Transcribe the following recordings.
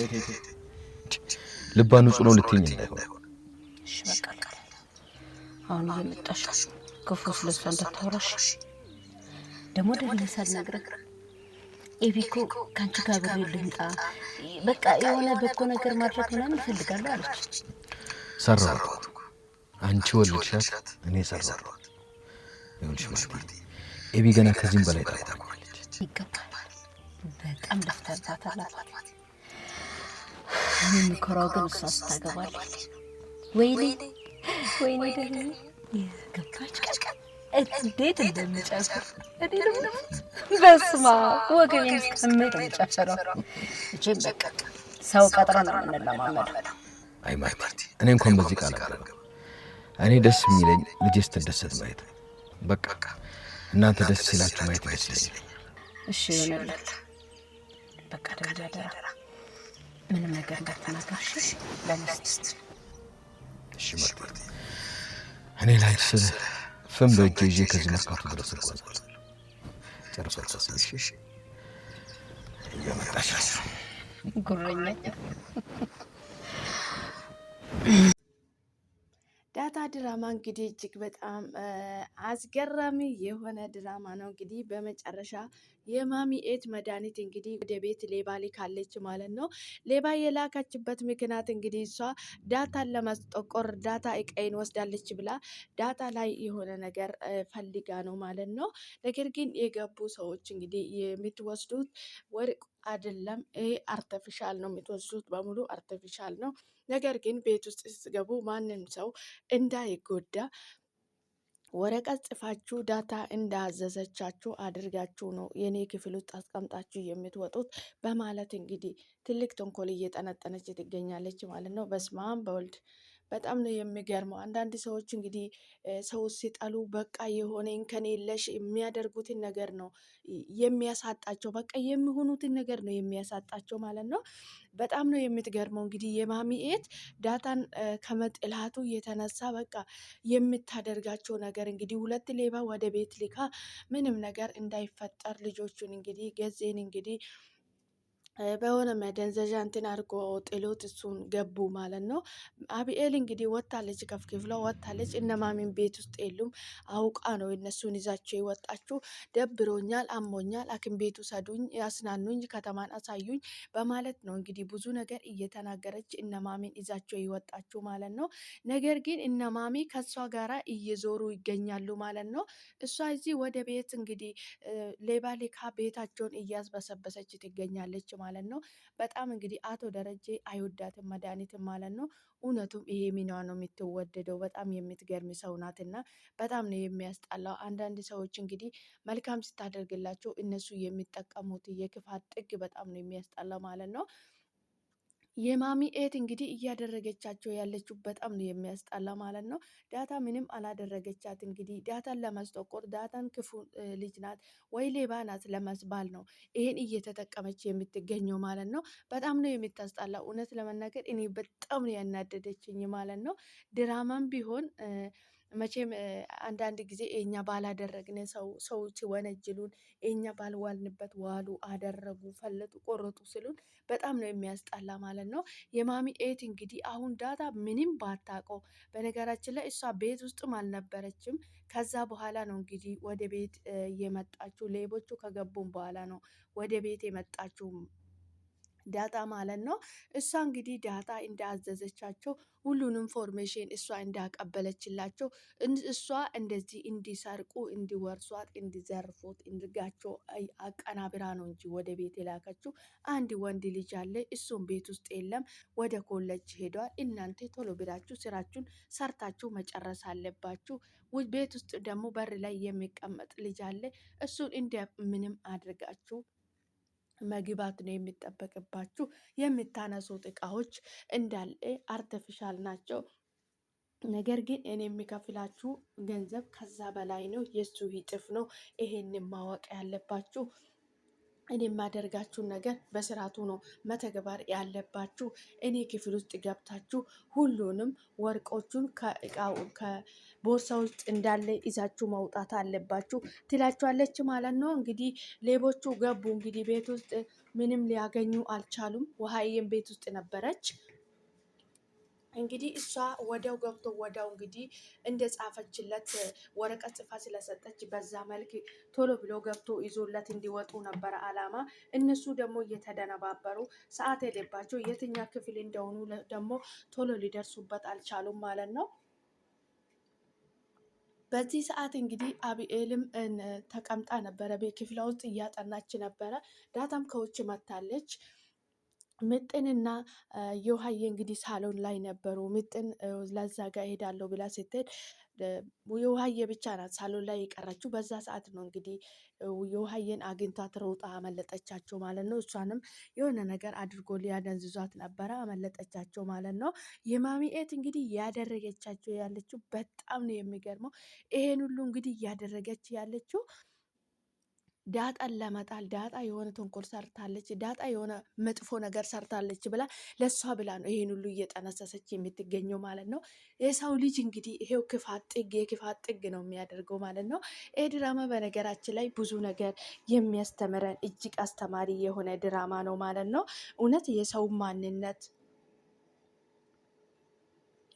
ተይ ልባ ንጹህ ነው ልትይኝ እንዳይሆን። እሺ በቃ አሁን እየመጣሽ ክፉ ስለሷ እንዳታወራሽ። ደግሞ ደህና ሳልነግረህ ኤቢኮ ካንቺ ጋር ብሬ ልምጣ በቃ የሆነ በጎ ነገር ማድረግ ምናምን እፈልጋለሁ አለች። ሰራሁት። አንቺ ወልድሻት እኔ ሰራሁት። ይኸውልሽ ማርቲ ኤቢ ገና ከዚህም በላይ ታውቃለች። ይገባል። በጣም ደፍተርባታል አባት። እኔ የምኮራው ግን እሷ ስታገባለች። ወይኔ ደግሞ የገባች ቀን እንዴት እንደምጨፍር እኔ ነው በስማ ወገቤን እስከምሄድ የምጨፍረው። እጄም በቃ ሰው ቀጥረ ነው የምንለማመደው። አይ ማርቲ እኔ እንኳን በዚህ ቃል አልገባም። እኔ ደስ የሚለኝ ልጄ ስትደሰት ማየት። በቃ እናንተ ደስ ሲላችሁ ማየት ደስ ይለኛል። እሺ ይሆናል። በቃ ደረጃ አደራ ምንም ነገር እንዳትናገርሽ ለነስት። እሺ ማርቲ እኔ ላይ ስለ ፍም በእጄ ይዤ ከዚህ መርካቶ ድረስ እጓዛለሁ። ጨርሶ ተስልሽ እየመጣሽ ጉረኛ ዳታ ድራማ እንግዲህ እጅግ በጣም አስገራሚ የሆነ ድራማ ነው። እንግዲህ በመጨረሻ የማሚኤት መድኃኒት እንግዲህ ወደ ቤት ሌባ ልካለች ማለት ነው። ሌባ የላካችበት ምክንያት እንግዲህ እሷ ዳታን ለማስጠቆር ዳታ እቃይን ወስዳለች ብላ ዳታ ላይ የሆነ ነገር ፈልጋ ነው ማለት ነው። ነገር ግን የገቡ ሰዎች እንግዲህ የምትወስዱት ወርቅ አይደለም፣ ይሄ አርተፊሻል ነው፣ የምትወስዱት በሙሉ አርተፊሻል ነው። ነገር ግን ቤት ውስጥ ስትገቡ ማንም ሰው እንዳይጎዳ ወረቀት ጽፋችሁ ዳታ እንዳዘዘቻችሁ አድርጋችሁ ነው የኔ ክፍል ውስጥ አስቀምጣችሁ የምትወጡት በማለት እንግዲህ ትልቅ ተንኮል እየጠነጠነች ትገኛለች ማለት ነው። በስመ አብ በወልድ በጣም ነው የሚገርመው። አንዳንድ ሰዎች እንግዲህ ሰው ሲጠሉ በቃ የሆነ እንከን የለሽ የሚያደርጉትን ነገር ነው የሚያሳጣቸው፣ በቃ የሚሆኑትን ነገር ነው የሚያሳጣቸው ማለት ነው። በጣም ነው የምትገርመው። እንግዲህ የማሚኤት ዳታን ከመጥላቱ የተነሳ በቃ የምታደርጋቸው ነገር እንግዲህ ሁለት ሌባ ወደ ቤት ልካ ምንም ነገር እንዳይፈጠር ልጆቹን እንግዲህ ገዜን እንግዲህ በሆነ መደንዘዣ እንትን አድርጎ ጥሎት እሱን ገቡ ማለት ነው። አቢኤል እንግዲህ ወታለች፣ ከፍክፍሏ ወታለች። እነማሚን ቤት ውስጥ የሉም። አውቃ ነው እነሱን ይዛቸው የወጣችሁ። ደብሮኛል፣ አሞኛል፣ ሐኪም ቤቱ ሰዱኝ፣ ያስናኑኝ፣ ከተማን አሳዩኝ በማለት ነው እንግዲህ ብዙ ነገር እየተናገረች እነማሚን ይዛቸው የወጣችሁ ማለት ነው። ነገር ግን እነማሚ ከሷ ጋራ እየዞሩ ይገኛሉ ማለት ነው። እሷ እዚህ ወደ ቤት እንግዲህ ሌባ ልካ ቤታቸውን እያስበሰበሰች ትገኛለች ማለት ነው። በጣም እንግዲህ አቶ ደረጀ አይወዳትም መድኃኒትም ማለት ነው። እውነቱም ይሄ ሚናዋ ነው የምትወደደው። በጣም የምትገርም ሰው ናትና በጣም ነው የሚያስጠላው። አንዳንድ ሰዎች እንግዲህ መልካም ስታደርግላቸው እነሱ የሚጠቀሙት የክፋት ጥግ በጣም ነው የሚያስጠላው ማለት ነው። የማሚኤት እንግዲህ እያደረገቻቸው ያለችው በጣም ነው የሚያስጠላ ማለት ነው። ዳታ ምንም አላደረገቻት። እንግዲህ ዳታን ለማስጠቆር ዳታን ክፉ ልጅ ናት ወይ ሌባ ናት ለመስባል ነው ይሄን እየተጠቀመች የምትገኘው ማለት ነው። በጣም ነው የምታስጠላ። እውነት ለመናገር እኔ በጣም ነው ያናደደችኝ ማለት ነው። ድራማም ቢሆን መቼም አንዳንድ ጊዜ እኛ ባላደረግን ሰው ሲወነጅሉን እኛ ባልዋልንበት ዋሉ፣ አደረጉ፣ ፈለጡ፣ ቆረጡ ስሉን በጣም ነው የሚያስጠላ ማለት ነው። የማሚኤት እንግዲህ አሁን ዳታ ምንም ባታውቀው፣ በነገራችን ላይ እሷ ቤት ውስጥም አልነበረችም። ከዛ በኋላ ነው እንግዲህ ወደ ቤት የመጣችው። ሌቦቹ ከገቡም በኋላ ነው ወደ ቤት የመጣችው ዳታ ማለት ነው። እሷ እንግዲህ ዳታ እንዳዘዘቻቸው ሁሉንም ኢንፎርሜሽን እሷ እንዳቀበለችላቸው እሷ እንደዚህ እንዲሰርቁ፣ እንዲወርሷት፣ እንዲዘርፉት እንድጋቸው አቀናብራ ነው እንጂ ወደ ቤት የላከችው። አንድ ወንድ ልጅ አለ፣ እሱም ቤት ውስጥ የለም፣ ወደ ኮሌጅ ሄዷል። እናንተ ቶሎ ብላችሁ ስራችሁን ሰርታችሁ መጨረስ አለባችሁ። ቤት ውስጥ ደግሞ በር ላይ የሚቀመጥ ልጅ አለ፣ እሱን እንደምንም አድርጋችሁ መግባት ነው የሚጠበቅባችሁ። የምታነሱት እቃዎች እንዳለ አርቲፊሻል ናቸው። ነገር ግን እኔ የሚከፍላችሁ ገንዘብ ከዛ በላይ ነው፣ የሱ ይጥፍ ነው። ይሄንን ማወቅ ያለባችሁ እኔ የማደርጋችሁን ነገር በስርዓቱ ነው መተግበር ያለባችሁ። እኔ ክፍል ውስጥ ገብታችሁ ሁሉንም ወርቆቹን ከእቃው ከቦርሳ ውስጥ እንዳለ ይዛችሁ መውጣት አለባችሁ ትላችኋለች ማለት ነው። እንግዲህ ሌቦቹ ገቡ። እንግዲህ ቤት ውስጥ ምንም ሊያገኙ አልቻሉም። ውሃዬም ቤት ውስጥ ነበረች። እንግዲህ እሷ ወዲያው ገብቶ ወዲያው እንግዲህ እንደ ጻፈችለት ወረቀት ጽፋ ስለሰጠች በዛ መልክ ቶሎ ብሎ ገብቶ ይዞለት እንዲወጡ ነበረ አላማ። እነሱ ደግሞ እየተደነባበሩ ሰዓት የሌባቸው የትኛ ክፍል እንደሆኑ ደግሞ ቶሎ ሊደርሱበት አልቻሉም ማለት ነው። በዚህ ሰዓት እንግዲህ አቢኤልም ተቀምጣ ነበረ፣ ክፍሏ ውስጥ እያጠናች ነበረ። ዳታም ከውጭ መታለች። ምጥንና የውሃዬ እንግዲህ ሳሎን ላይ ነበሩ። ምጥን ለዛ ጋር እሄዳለሁ ብላ ስትሄድ የውሃዬ ብቻ ናት ሳሎን ላይ የቀረችው። በዛ ሰዓት ነው እንግዲህ የውሃዬን አግኝቷት ሮጣ አመለጠቻቸው ማለት ነው። እሷንም የሆነ ነገር አድርጎ ሊያደንዝዟት ነበረ፣ አመለጠቻቸው ማለት ነው። የማሚኤት እንግዲህ ያደረገቻቸው ያለችው በጣም ነው የሚገርመው። ይሄን ሁሉ እንግዲህ እያደረገች ያለችው ዳጣን ለመጣል፣ ዳጣ የሆነ ተንኮል ሰርታለች፣ ዳጣ የሆነ መጥፎ ነገር ሰርታለች ብላ ለእሷ ብላ ነው ይሄን ሁሉ እየጠነሰሰች የምትገኘው ማለት ነው። የሰው ልጅ እንግዲህ ይሄው ክፋት ጥግ የክፋት ጥግ ነው የሚያደርገው ማለት ነው። ይህ ድራማ በነገራችን ላይ ብዙ ነገር የሚያስተምረን እጅግ አስተማሪ የሆነ ድራማ ነው ማለት ነው። እውነት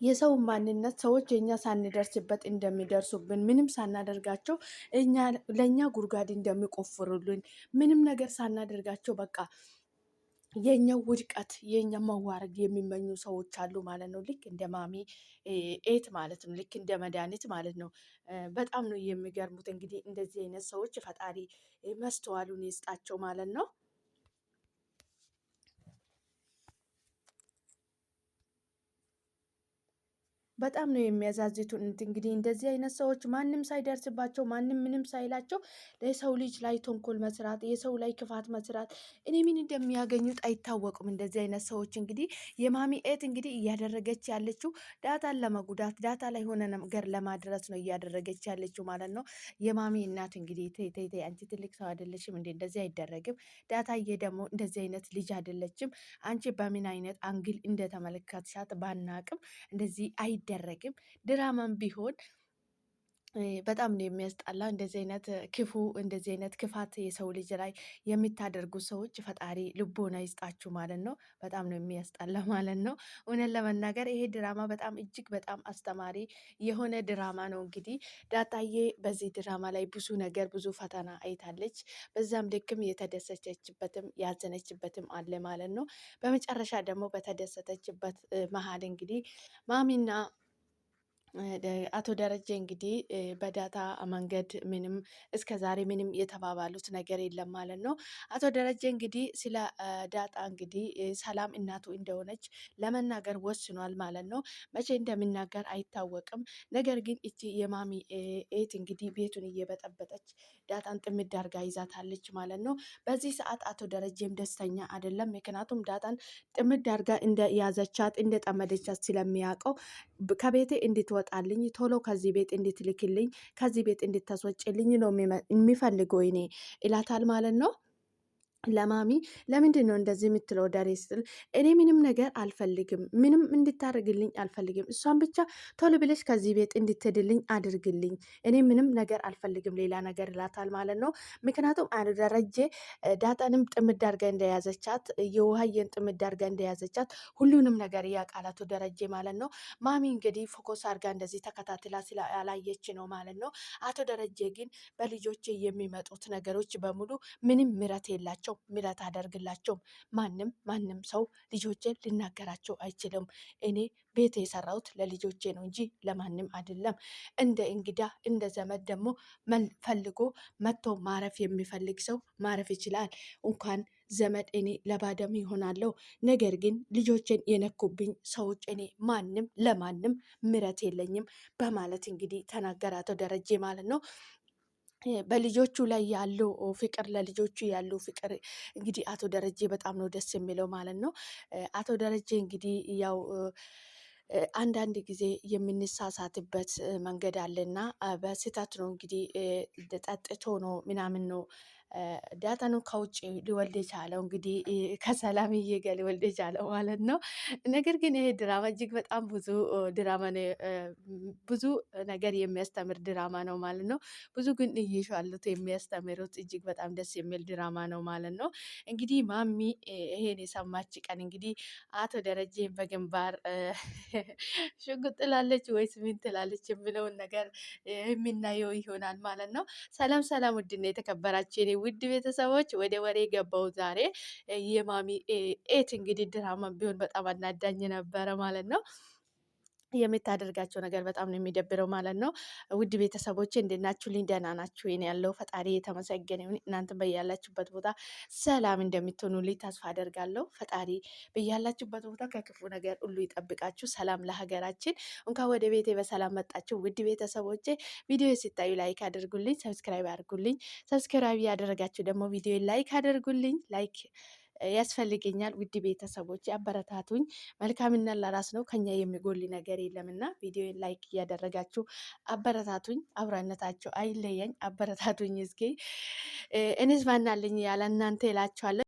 የሰው ማንነት ሰዎች የእኛ ሳንደርስበት እንደሚደርሱብን ምንም ሳናደርጋቸው ለእኛ ጉድጓድ እንደሚቆፍሩልን ምንም ነገር ሳናደርጋቸው በቃ የኛ ውድቀት የኛ መዋረድ የሚመኙ ሰዎች አሉ ማለት ነው። ልክ እንደ ማሚ ኤት ማለት ነው። ልክ እንደ መድኃኒት ማለት ነው። በጣም ነው የሚገርሙት። እንግዲህ እንደዚህ አይነት ሰዎች ፈጣሪ መስተዋሉን ይስጣቸው ማለት ነው። በጣም ነው የሚያዛዝቱት። እንግዲህ እንደዚህ አይነት ሰዎች ማንም ሳይደርስባቸው ማንም ምንም ሳይላቸው ለሰው ልጅ ላይ ተንኮል መስራት፣ የሰው ላይ ክፋት መስራት እኔ ምን እንደሚያገኙት አይታወቁም። እንደዚህ አይነት ሰዎች እንግዲህ የማሚ ኤት እንግዲህ እያደረገች ያለችው ዳታን ለመጉዳት ዳታ ላይ ሆነ ነገር ለማድረስ ነው እያደረገች ያለችው ማለት ነው። የማሚ እናት እንግዲህ ተይ አንቺ ትልቅ ሰው አይደለሽም እንዴ? እንደዚህ አይደረግም። ዳታዬ ደግሞ እንደዚህ አይነት ልጅ አይደለችም። አንቺ በምን አይነት አንግል እንደተመለከትሻት ባናቅም እንደዚህ አይደረግም። ድራማም ቢሆን በጣም ነው የሚያስጠላ። እንደዚህ አይነት ክፉ እንደዚህ አይነት ክፋት የሰው ልጅ ላይ የሚታደርጉ ሰዎች ፈጣሪ ልቦና ይስጣችሁ ማለት ነው። በጣም ነው የሚያስጠላ ማለት ነው። እውነት ለመናገር ይሄ ድራማ በጣም እጅግ በጣም አስተማሪ የሆነ ድራማ ነው። እንግዲህ ዳጣዬ በዚህ ድራማ ላይ ብዙ ነገር ብዙ ፈተና አይታለች። በዛም ልክም የተደሰተችበትም ያዘነችበትም አለ ማለት ነው። በመጨረሻ ደግሞ በተደሰተችበት መሀል እንግዲህ ማሚና አቶ ደረጀ እንግዲህ በዳታ መንገድ ምንም እስከ ዛሬ ምንም የተባባሉት ነገር የለም ማለት ነው። አቶ ደረጀ እንግዲህ ስለ ዳጣ እንግዲህ ሰላም እናቱ እንደሆነች ለመናገር ወስኗል ማለት ነው። መቼ እንደሚናገር አይታወቅም። ነገር ግን እቺ የማሚ ኤት እንግዲህ ቤቱን እየበጠበጠች ዳጣን ጥምድ አድርጋ ይዛታለች ማለት ነው። በዚህ ሰዓት አቶ ደረጀም ደስተኛ አይደለም። ምክንያቱም ዳጣን ጥምድ አድርጋ እንደያዘቻት እንደጠመደቻት ስለሚያውቀው ከቤቴ እንድትወጣልኝ ቶሎ ከዚህ ቤት እንድትልክልኝ ከዚህ ቤት እንድታስወጭልኝ ነው የሚፈልገው እኔ ይላታል ማለት ነው። ለማሚ ለምንድን ነው እንደዚህ የምትለው? ዳሬ ስትል እኔ ምንም ነገር አልፈልግም፣ ምንም እንድታደርግልኝ አልፈልግም። እሷን ብቻ ቶሎ ብለሽ ከዚህ ቤት እንድትሄድልኝ አድርግልኝ። እኔ ምንም ነገር አልፈልግም ሌላ ነገር ይላታል ማለት ነው። ምክንያቱም ደረጀ ዳጣንም ጥምድ አድርጋ እንደያዘቻት የውሃዬን ጥምድ አድርጋ እንደያዘቻት ሁሉንም ነገር ያቃላቱ ደረጀ ማለት ነው። ማሚ እንግዲህ ፎከስ አድርጋ እንደዚህ ተከታትላ ስላላየች ነው ማለት ነው። አቶ ደረጀ ግን በልጆች የሚመጡት ነገሮች በሙሉ ምንም ምረት የላቸው ምረት አደርግላቸውም። ማንም ሰው ልጆቼን ሊናገራቸው አይችልም። እኔ ቤት የሰራሁት ለልጆቼ ነው እንጂ ለማንም አይደለም። እንደ እንግዳ እንደ ዘመድ ደግሞ ፈልጎ መጥቶ ማረፍ የሚፈልግ ሰው ማረፍ ይችላል። እንኳን ዘመድ እኔ ለባደም ይሆናለሁ። ነገር ግን ልጆቼን የነኩብኝ ሰዎች እኔ ለማንም ምረት የለኝም በማለት እንግዲህ ተናገረ አቶ ደረጀ ማለት ነው። በልጆቹ ላይ ያለው ፍቅር ለልጆቹ ያለው ፍቅር እንግዲህ አቶ ደረጀ በጣም ነው ደስ የሚለው ማለት ነው። አቶ ደረጀ እንግዲህ ያው አንዳንድ ጊዜ የምንሳሳትበት መንገድ አለና በስህተት ነው እንግዲህ ጠጥቶ ነው ምናምን ነው ዳጣ ነው ከውጭ ሊወልድ የቻለው እንግዲህ ከሰላምዬ ጋር ሊወልድ የቻለው ማለት ነው። ነገር ግን ይሄ ድራማ እጅግ በጣም ብዙ ድራማ ነው፣ ብዙ ነገር የሚያስተምር ድራማ ነው ማለት ነው። ብዙ ግን እየሻሉት የሚያስተምሩት እጅግ በጣም ደስ የሚል ድራማ ነው ማለት ነው። እንግዲህ ማሚ ይሄን የሰማች ቀን እንግዲህ አቶ ደረጀን በግንባር ሽጉጥ ትላለች ወይስ ምን ትላለች የሚለውን ነገር የምናየው ይሆናል ማለት ነው። ሰላም ሰላም፣ ውድና የተከበራችሁ የኔ ውድ ቤተሰቦች ወደ ወሬ ገባው ዛሬ የማሚ ኤት እንግዲህ ድራማ ቢሆን በጣም አናዳኝ ነበረ ማለት ነው። የምታደርጋቸው ነገር በጣም ነው የሚደብረው ማለት ነው። ውድ ቤተሰቦች እንዴት ናችሁልኝ? ደህና ናችሁ? ይኔ ያለው ፈጣሪ የተመሰገነ ይሁን። እናንተ በያላችሁበት ቦታ ሰላም እንደምትሆኑልኝ ተስፋ አደርጋለሁ። ፈጣሪ በያላችሁበት ቦታ ከክፉ ነገር ሁሉ ይጠብቃችሁ። ሰላም ለሀገራችን። እንኳን ወደ ቤቴ በሰላም መጣችሁ ውድ ቤተሰቦቼ። ቪዲዮ ሲታዩ ላይክ አድርጉልኝ፣ ሰብስክራይብ አድርጉልኝ። ሰብስክራይብ ያደረጋችሁ ደግሞ ቪዲዮ ላይክ አድርጉልኝ። ላይክ ያስፈልገኛል ውድ ቤተሰቦች አበረታቱኝ። መልካምነት ለራስ ነው፣ ከኛ የሚጎል ነገር የለምና ቪዲዮ ላይክ እያደረጋችሁ አበረታቱኝ። አብሮነታችሁ አይለየኝ፣ አበረታቱኝ። እስኪ እኔስ ባናልኝ ያለ እናንተ እላችኋለሁ።